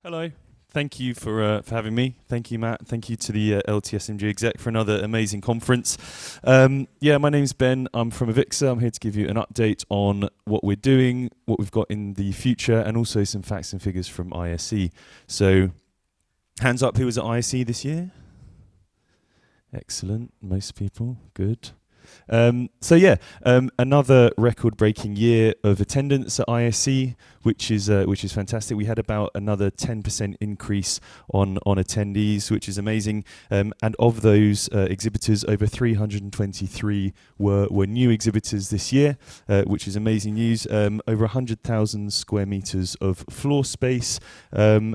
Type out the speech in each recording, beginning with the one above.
Hello. Thank you for having me. Thank you, Matt. Thank you to the LTSMG exec for another amazing conference. My name's Ben. I'm from AVIXA. I'm here to give you an update on what we're doing, what we've got in the future, and also some facts and figures from ISE. So, hands up, who was at ISE this year? Excellent. Most people. Good. Another record-breaking year of attendance at ISE, which is fantastic. We had about another 10% increase on attendees, which is amazing. And of those exhibitors, over 323 were new exhibitors this year, which is amazing news. Over 100,000 square meters of floor space, a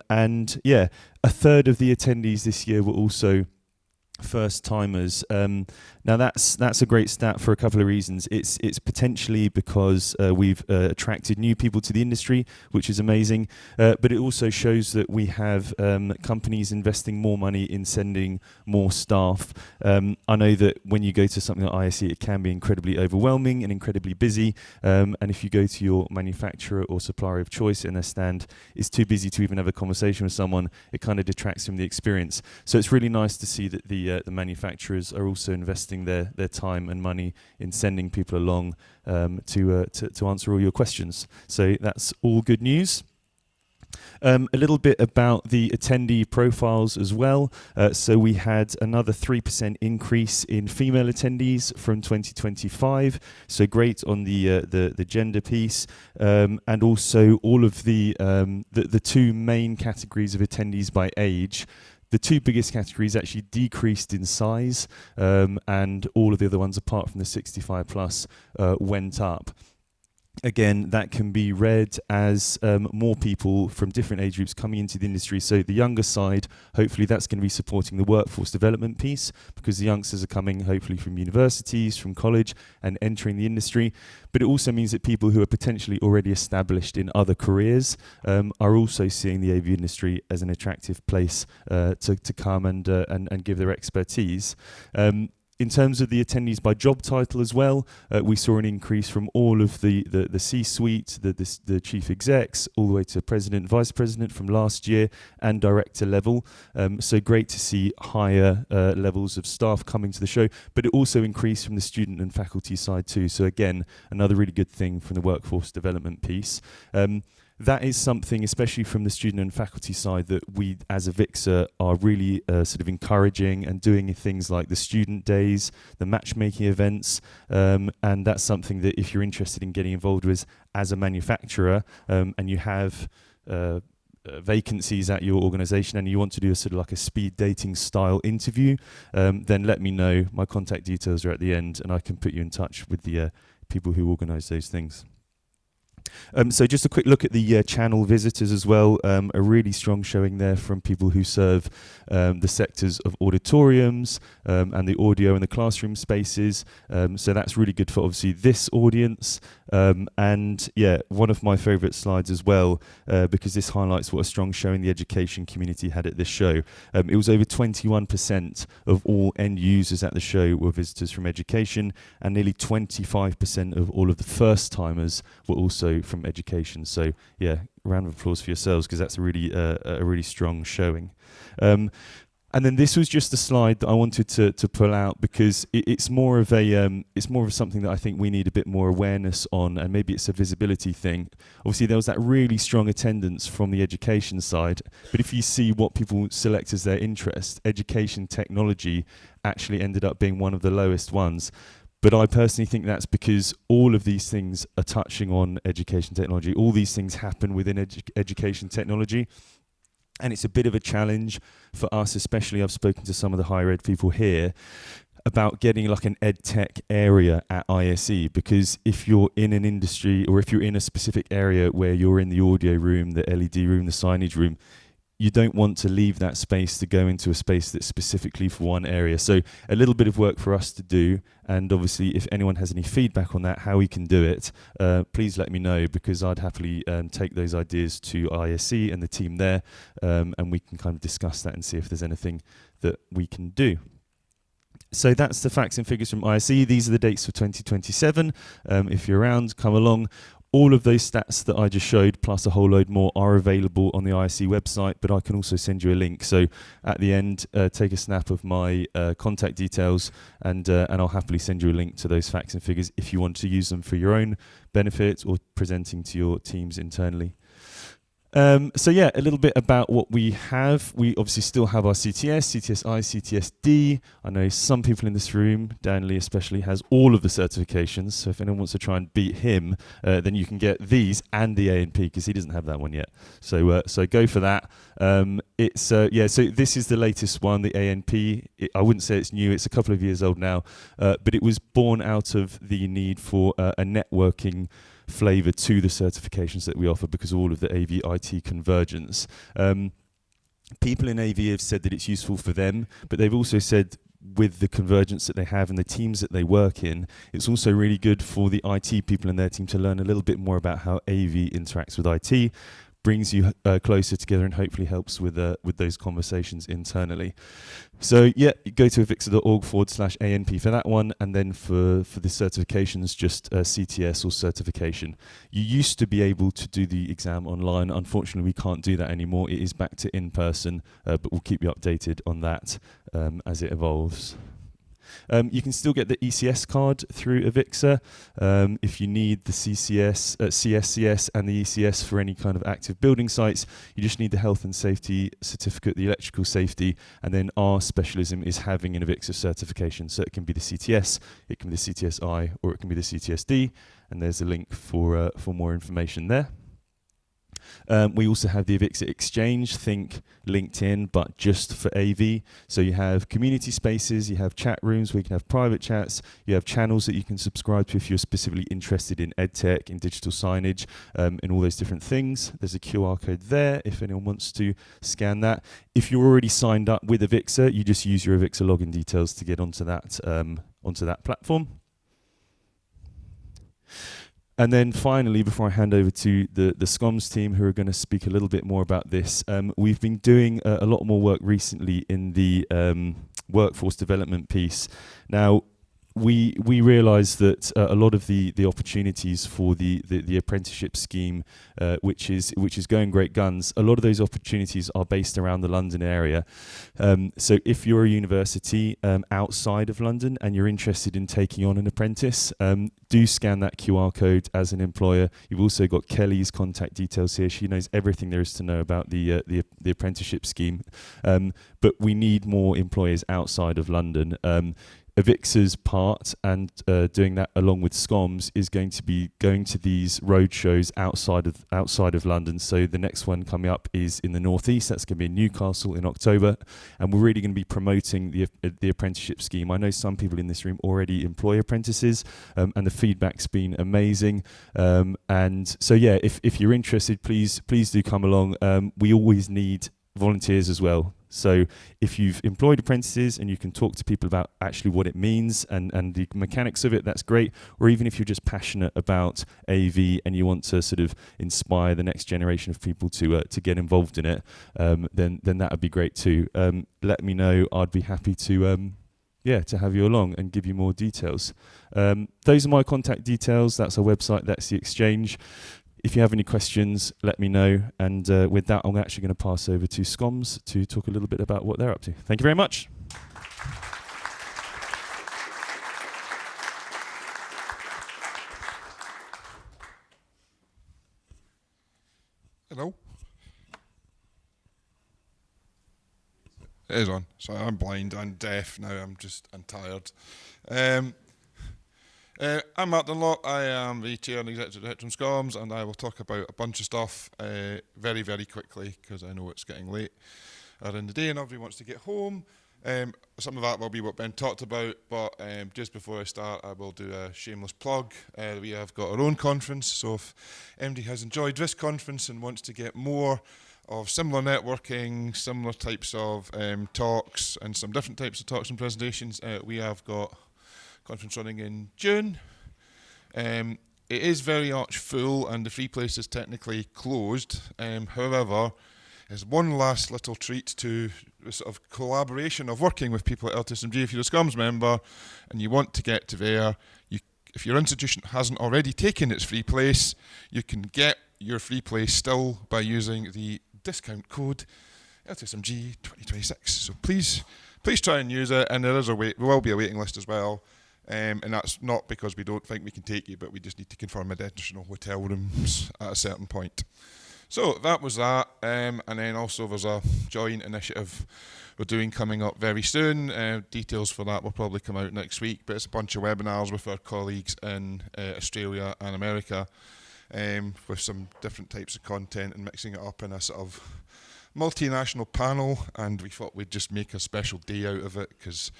third of the attendees this year were also first timers. Now that's a great stat for a couple of reasons. It's potentially because we've attracted new people to the industry, which is amazing, but it also shows that we have companies investing more money in sending more staff. I know that when you go to something like ISE, it can be incredibly overwhelming and incredibly busy, and if you go to your manufacturer or supplier of choice and their stand is too busy to even have a conversation with someone, it kind of detracts from the experience. So it's really nice to see that the manufacturers are also investing their time and money in sending people along to answer all your questions. So that's all good news. A little bit about the attendee profiles as well. So we had another 3% increase in female attendees from 2025. So great on the gender piece, and also all of the two main categories of attendees by age. The two biggest categories actually decreased in size, and all of the other ones, apart from the 65 plus, went up. Again, that can be read as more people from different age groups coming into the industry. So the younger side, hopefully that's going to be supporting the workforce development piece, because the youngsters are coming hopefully from universities, from college, and entering the industry. But it also means that people who are potentially already established in other careers are also seeing the AV industry as an attractive place to come and give their expertise. In terms of the attendees by job title as well, we saw an increase from all of the C-suite, the chief execs, all the way to president, vice president from last year, and director level. So great to see higher levels of staff coming to the show, but it also increased from the student and faculty side too. So again, another really good thing from the workforce development piece. That is something, especially from the student and faculty side, that we as AVIXA are really sort of encouraging and doing things like the student days, the matchmaking events, and that's something that if you're interested in getting involved with as a manufacturer, and you have vacancies at your organization and you want to do a sort of like a speed dating style interview, then let me know. My contact details are at the end and I can put you in touch with the people who organize those things. So just a quick look at the channel visitors as well. A really strong showing there from people who serve the sectors of auditoriums and the audio and the classroom spaces. So that's really good for obviously this audience. And yeah, one of my favorite slides as well, because this highlights what a strong showing the education community had at this show. It was over 21% of all end users at the show were visitors from education, and nearly 25% of all of the first timers were also from education. So yeah, round of applause for yourselves, because that's a really strong showing. And then this was just a slide that I wanted to pull out, because it's more of something that I think we need a bit more awareness on, and maybe it's a visibility thing. Obviously, there was that really strong attendance from the education side, but if you see what people select as their interest, education technology actually ended up being one of the lowest ones. But I personally think that's because all of these things are touching on education technology. All these things happen within education technology. And it's a bit of a challenge for us, especially I've spoken to some of the higher ed people here, about getting like an ed tech area at ISE, because if you're in an industry or if you're in a specific area where you're in the audio room, the LED room, the signage room, you don't want to leave that space to go into a space that's specifically for one area. So a little bit of work for us to do, and obviously if anyone has any feedback on that, how we can do it, please let me know, because I'd happily take those ideas to ISE and the team there, and we can kind of discuss that and see if there's anything that we can do. So that's the facts and figures from ISE. These are the dates for 2027. If you're around, come along. All of those stats that I just showed, plus a whole load more, are available on the ISE website, but I can also send you a link. So at the end, take a snap of my contact details, and I'll happily send you a link to those facts and figures if you want to use them for your own benefit or presenting to your teams internally. So yeah, a little bit about what we have. We obviously still have our CTS, CTSI, CTSD. I know some people in this room, Dan Lee especially, has all of the certifications. So if anyone wants to try and beat him, then you can get these and the ANP, because he doesn't have that one yet. So so go for that. Yeah. So this is the latest one, the ANP. I wouldn't say it's new. It's a couple of years old now, but it was born out of the need for a networking flavour to the certifications that we offer because of all of the AV IT convergence. People in AV have said that it's useful for them, but they've also said with the convergence that they have and the teams that they work in, it's also really good for the IT people in their team to learn a little bit more about how AV interacts with IT, brings you closer together and hopefully helps with those conversations internally. So yeah, you go to avixa.org/ANP for that one, and then for the certifications, just CTS or certification. You used to be able to do the exam online. Unfortunately, we can't do that anymore. It is back to in-person, but we'll keep you updated on that as it evolves. You can still get the ECS card through AVIXA if you need the CCS, CSCS and the ECS for any kind of active building sites. You just need the health and safety certificate, the electrical safety, and then our specialism is having an AVIXA certification. So it can be the CTS, it can be the CTSI, or it can be the CTSD, and there's a link for more information there. We also have the AVIXA Exchange, think LinkedIn, but just for AV. So you have community spaces, you have chat rooms where you can have private chats, you have channels that you can subscribe to if you're specifically interested in EdTech, in digital signage, and all those different things. There's a QR code there if anyone wants to scan that. If you're already signed up with AVIXA, you just use your AVIXA login details to get onto that platform. And then finally, before I hand over to the schoms team, who are going to speak a little bit more about this, we've been doing a lot more work recently in the workforce development piece. Now, we realise that a lot of the opportunities for the apprenticeship scheme, which is going great guns, a lot of those opportunities are based around the London area. So if you're a university outside of London and you're interested in taking on an apprentice, do scan that QR code as an employer. You've also got Kelly's contact details here. She knows everything there is to know about the apprenticeship scheme. But we need more employers outside of London. AVIXA's part, and doing that along with SCOMS, is going to be going to these road shows outside of London. So the next one coming up is in the northeast. That's going to be in Newcastle in October, and we're really going to be promoting the apprenticeship scheme. I know some people in this room already employ apprentices, and the feedback's been amazing. And so yeah, if you're interested, please do come along. We always need volunteers as well. So if you've employed apprentices and you can talk to people about actually what it means and the mechanics of it, that's great. Or even if you're just passionate about AV and you want to sort of inspire the next generation of people to get involved in it, then that would be great too. Let me know. I'd be happy to have you along and give you more details. Those are my contact details. That's our website. That's the exchange. If you have any questions, let me know. And with that, I'm actually going to pass over to SCOMS to talk a little bit about what they're up to. Thank you very much. Hello. It is on. Sorry, I'm blind and deaf now. I'm tired. I'm Mark Dunlop. I am the Chair and Executive Director of SCOMS, and I will talk about a bunch of stuff very, very quickly because I know it's getting late in the day and everybody wants to get home. Some of that will be what Ben talked about, but just before I start, I will do a shameless plug. We have got our own conference, so if anybody has enjoyed this conference and wants to get more of similar networking, similar types of talks, and some different types of talks and presentations, we have got conference running in June. It is very much full and the free place is technically closed. However, there's one last little treat to the sort of collaboration of working with people at LTSMG. If you're a SCOMS member and you want to get to there, if your institution hasn't already taken its free place, you can get your free place still by using the discount code LTSMG 2026. So please try and use it. And there will be a waiting list as well. And that's not because we don't think we can take you, but we just need to confirm additional hotel rooms at a certain point. So that was that. And then also there's a joint initiative we're doing coming up very soon. Details for that will probably come out next week, but it's a bunch of webinars with our colleagues in Australia and America, with some different types of content and mixing it up in a sort of multinational panel. And we thought we'd just make a special day out of it because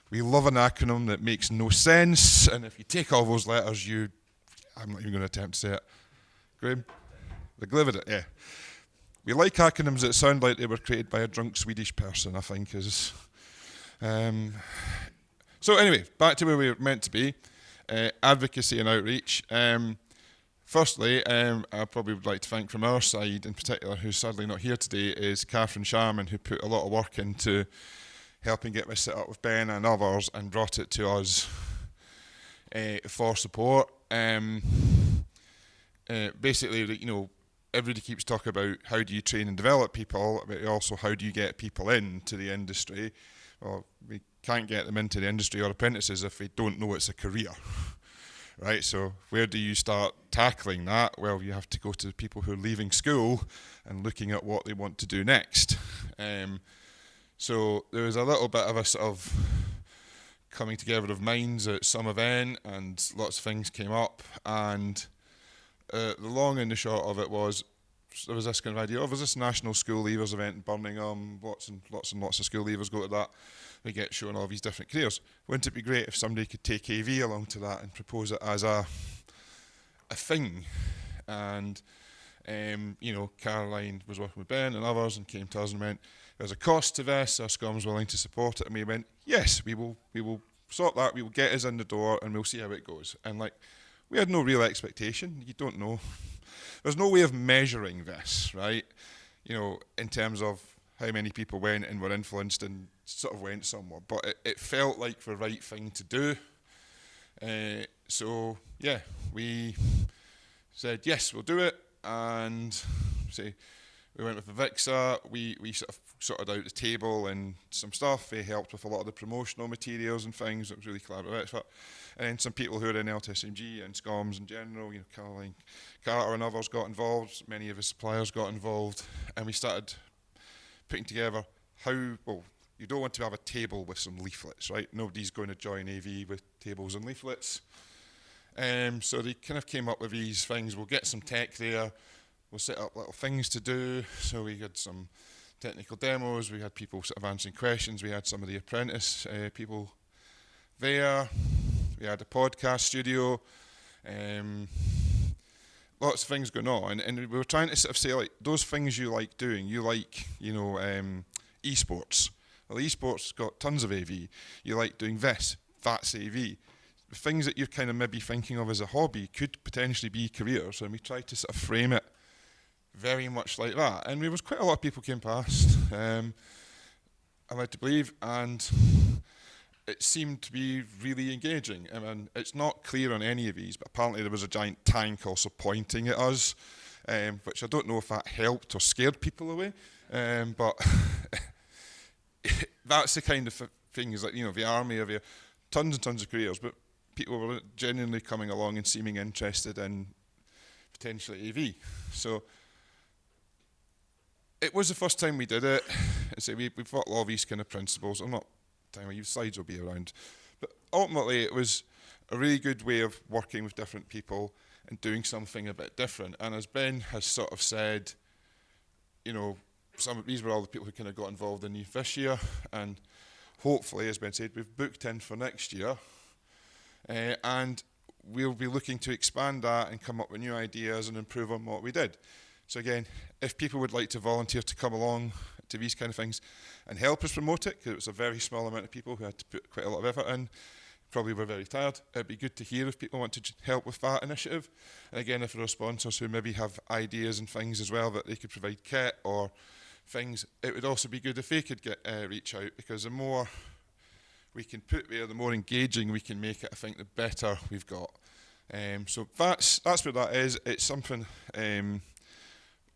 we love an acronym that makes no sense. And if you take all those letters, I'm not even going to attempt to say it. Graham? The Glivid, yeah. We like acronyms that sound like they were created by a drunk Swedish person, I think is. So anyway, back to where we were meant to be. Advocacy and outreach. Firstly, I probably would like to thank from our side in particular, who's sadly not here today, is Catherine Sharman, who put a lot of work into helping get this set up with Ben and others and brought it to us for support. Basically, everybody keeps talking about how do you train and develop people, but also how do you get people into the industry. Well, we can't get them into the industry or apprentices if they don't know it's a career, right? So where do you start tackling that? Well, you have to go to the people who are leaving school and looking at what they want to do next. So there was a little bit of a sort of coming together of minds at some event, and lots of things came up, and the long and the short of it was, there was this kind of idea, there's this national school leavers event in Birmingham, lots and lots of school leavers go to that, we get shown all these different careers. Wouldn't it be great if somebody could take AV along to that and propose it as a thing? And, Caroline was working with Ben and others and came to us and went, there's a cost to this, are schoms willing to support it? And we went, yes, we will sort that, we will get us in the door and we'll see how it goes. And we had no real expectation. You don't know. There's no way of measuring this, right? In terms of how many people went and were influenced and sort of went somewhere. But it felt like the right thing to do. So, yeah, we said, yes, we'll do it. And we went with AVIXA. We sort of sorted out the table and some stuff. They helped with a lot of the promotional materials and things. It was really collaborative effort. And then some people who are in LTSMG and schoms in general, Caroline Carter and others got involved. Many of the suppliers got involved. And we started putting together you don't want to have a table with some leaflets, right? Nobody's going to join AV with tables and leaflets. So they kind of came up with these things. We'll get some tech there. We'll set up little things to do. So we had some technical demos. We had people sort of answering questions. We had some of the apprentice people there. We had a podcast studio. Lots of things going on. And we were trying to sort of say, those things you like doing. You like, esports. Well, esports got tons of AV. You like doing this. That's AV. The things that you're kind of maybe thinking of as a hobby could potentially be careers. And we tried to sort of frame it very much like that. And there was quite a lot of people came past, I'm led to believe, and it seemed to be really engaging. I mean, it's not clear on any of these, but apparently there was a giant tank also pointing at us, which I don't know if that helped or scared people away, but that's the kind of thing, is the army of tons and tons of careers, but people were genuinely coming along and seeming interested in potentially AV. So it was the first time we did it. We've got all these kind of principles. I'm not telling you, slides will be around. But ultimately, it was a really good way of working with different people and doing something a bit different. And as Ben has sort of said, these were all the people who kind of got involved in this year. And hopefully, as Ben said, we've booked in for next year. And we'll be looking to expand that and come up with new ideas and improve on what we did. So again, if people would like to volunteer to come along to these kind of things and help us promote it, because it was a very small amount of people who had to put quite a lot of effort in, probably were very tired. It'd be good to hear if people want to help with that initiative. And again, if there are sponsors who maybe have ideas and things as well that they could provide kit or things, it would also be good if they could reach out, because the more we can put there, the more engaging we can make it, I think the better we've got. So that's where that is. It's something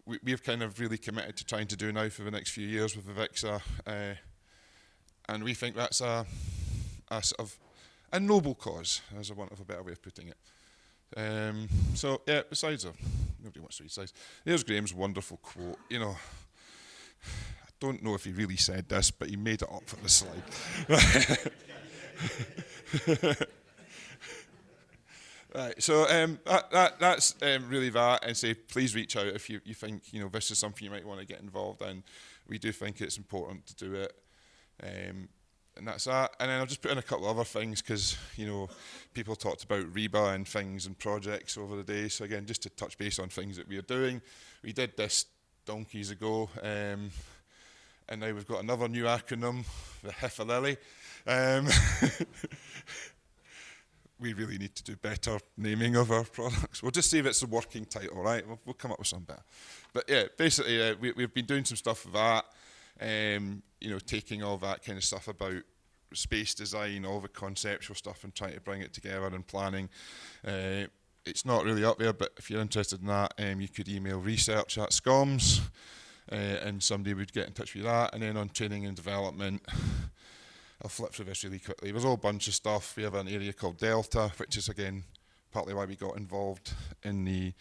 we've kind of really committed to trying to do now for the next few years with AVIXA, and we think that's a sort of a noble cause, as a want of a better way of putting it. So yeah, besides, nobody wants to read slides. There's Graham's wonderful quote. You know, I don't know if he really said this, but he made it up for the slide. Right, so that's really that, and say please reach out if you think this is something you might want to get involved in. We do think it's important to do it, and that's that. And then I'll just put in a couple of other things because people talked about REBA and things and projects over the day. So again, just to touch base on things that we are doing. We did this donkeys ago, and now we've got another new acronym, the HIFALILI. We really need to do better naming of our products. We'll just say it's a working title, right? We'll come up with something better. But yeah, basically, we've been doing some stuff with that, taking all that kind of stuff about space design, all the conceptual stuff, and trying to bring it together and planning. It's not really up there, but if you're interested in that, you could email research@schoms, and somebody would get in touch with that. And then on training and development, I'll flip through this really quickly. There's a whole bunch of stuff. We have an area called Delta, which is, again, partly why we got involved in the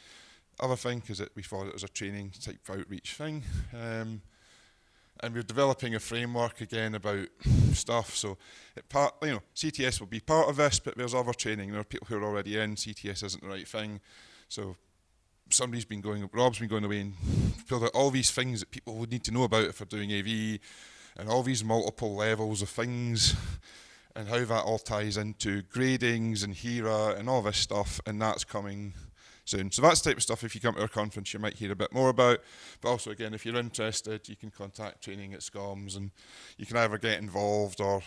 other thing, because we thought it was a training type outreach thing. And we're developing a framework, again, about stuff. So CTS will be part of this, but there's other training. There are people who are already in. CTS isn't the right thing. So Rob's been going away and filled out all these things that people would need to know about if they're doing AV, and all these multiple levels of things, and how that all ties into gradings and HERA and all this stuff, and that's coming soon. So that's the type of stuff, if you come to our conference, you might hear a bit more about. But also, again, if you're interested, you can contact training at SCOMS, and you can either get involved or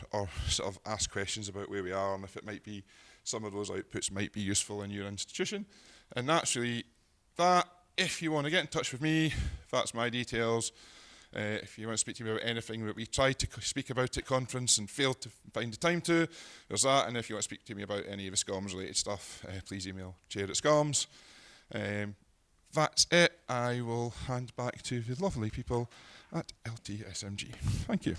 sort of ask questions about where we are, and if it might be, some of those outputs might be useful in your institution. And that's really that. If you want to get in touch with me, that's my details. If you want to speak to me about anything that we tried to speak about at conference and failed to find the time to, there's that. And if you want to speak to me about any of the SCOMS related stuff, please email chair@SCOMS. That's it. I will hand back to the lovely people at LTSMG. Thank you.